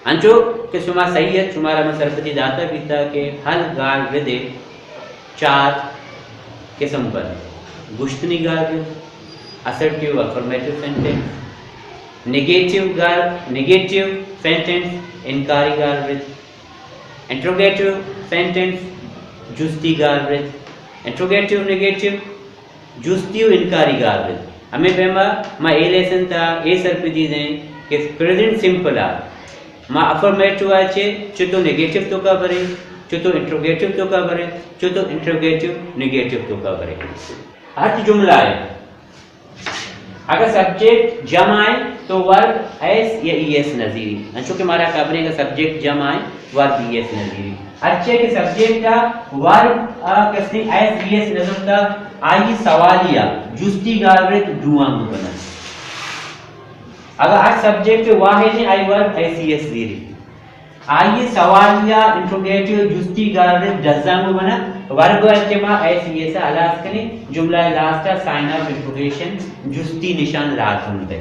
अंचो के शुमा सही है शुमारा में सरपति दाता पिता के हल गाल विदे चार किस्म पर गुश्तनी गाल assertive affirmative sentence, negative sentence, inkari gal with, interrogative sentence, justi gal with, interrogative negative, justiu inkari gal with. हमें बेमा मा ए लेसन था ए सरपदी दें कि प्रेजेंट सिंपल आ मा अफर्मेटिव आचे चुतो नेगेटिव तो का बरे चुतो इंट्रोगेटिव तो का बरे चुतो इंट्रोगेटिव नेगेटिव तो का बरे हर जुमला है अगर सब्जेक्ट जमा है तो वर्ब एस या ई एस नजीरी अंशों के मारा कबरे का सब्जेक्ट जमा है वर्ब ई एस नजीरी अच्छे के सब्जेक्ट का वर्ब कसनी एस ई एस नजर का आई सवालिया जुस्ती गालरे दुआंग बना अगर आज सब्जेक्ट वाहिद है I verb S E S नजीरी आई सवालिया इंट्रोगेटिव जुस्ती गालरे जज़ांग बना वर्ब अल्तमा एस ई एस अलास कने जुमला लास्ट साइन ऑफ इंट्रोगेशन जुस्ती निशान रात होते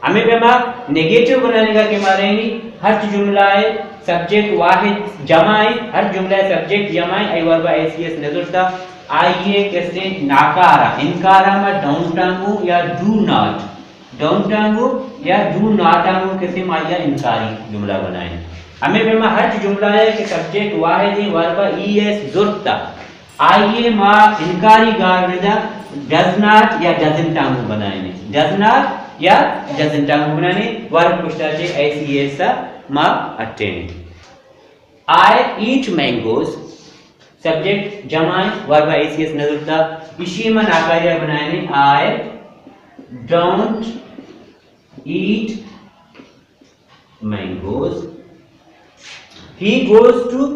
हमें बेमा नेगेटिव बनाने का के मारे ही हर जुमला है सब्जेक्ट वाहिद जमा है हर जुमला है सब्जेक्ट जमा है I verb S E S नजरता आइए कैसे नाकारा इनकारा में डाउन टांगू या डू नॉट डाउन टांगू या डू नॉट टांगू कैसे माया इनकारी जुमला बनाए हमें बेमा हर जुमला है कि सब्जेक्ट वाहिद है वर्ब ई एस जुरता आइए मा इनकारी गारदा डज नॉट या डजंट टांगू बनाए डज नॉट या डजंट टांगू बनाने वर्ब पुष्टाचे ऐसी ऐसा मा अटेन आई ईट मैंगोज सब्जेक्ट जमा वर्ब ऐसी ऐस नजरता इसी में नाकारिया बनाने I don't eat mangoes he goes to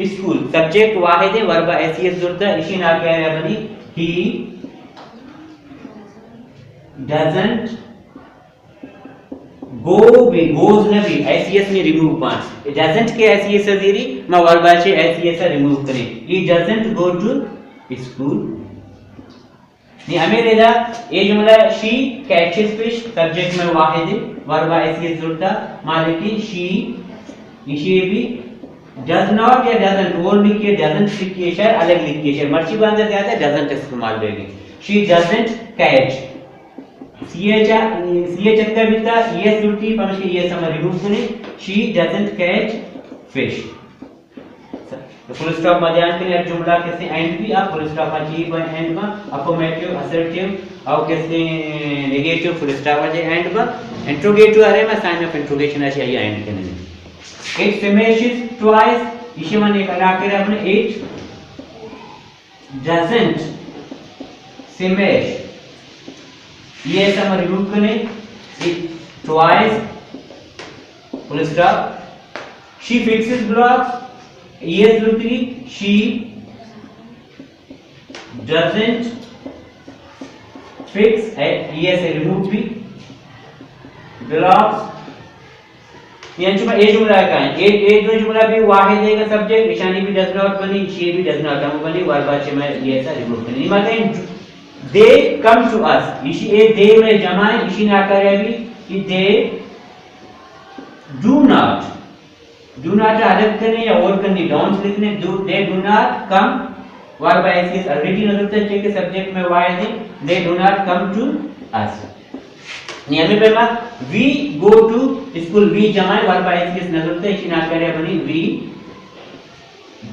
school subject वाहिद है वर्ब ऐसी ऐस नजरता इसी नाकारिया बनी ही doesn't go भी goes न भी एसीएस में रिमूव पांच doesn't के एसीएस जरी मैं वर्ब से एसीएस रिमूव करें he doesn't go to school नहीं हमें लेदा ये जुमला she catches fish सब्जेक्ट में वाहिद है वर्ब एसीएस जुड़ता मालिकी she भी does not या doesn't वो लिखिए doesn't लिखिए शायद अलग लिखिए शायद मर्ची बांधे जाता है doesn't इस्तेमाल करेगी she doesn't catch CH का बिता ES जुड़ती पर ES हम रिमूव करें she doesn't catch fish तो फुल स्टॉप में ध्यान करें जुमला कैसे एंड भी आप फुल स्टॉप अच्छी पर एंड में अफर्मेटिव असर्टिव और कैसे नेगेटिव फुल स्टॉप अच्छे एंड में इंट्रोगेटिव अरे में साइन ऑफ इंट्रोगेशन अच्छी आई एंड करने इट finishes twice इसे मैंने कहा कि अपने it doesn't finish ये सब रिमूव करें twice full stop she fixes blocks yes lutri she doesn't fix yes remove भी blocks ये जुमला का है ये जो जुमला भी वाहिद है का सब्जेक्ट निशानी भी डज नॉट बनी she भी डज नॉट बनी वर्ब से मैं ये ऐसा रिमूव करनी मतलब they come to us इसी ए they में जमा है इसी ना करे भी कि they do not अलग करने या और करने don't लिखने they do not come verb ऐसी ऑलरेडी नजर से के सब्जेक्ट में वाई है they do not come to us नियम पे मा we go to school we जमा है वर्ब ऐसी नजर से इसी ना करे बनी we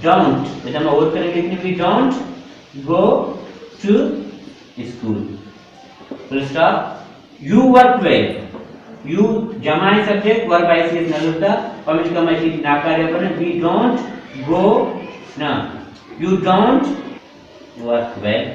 don't मतलब और करने लिखने we don't go to school full stop you work well you जमा है सब्जेक्ट वर्ब ऐसी नजरता और इसका मतलब नाकार्य बने we don't go ना you don't work well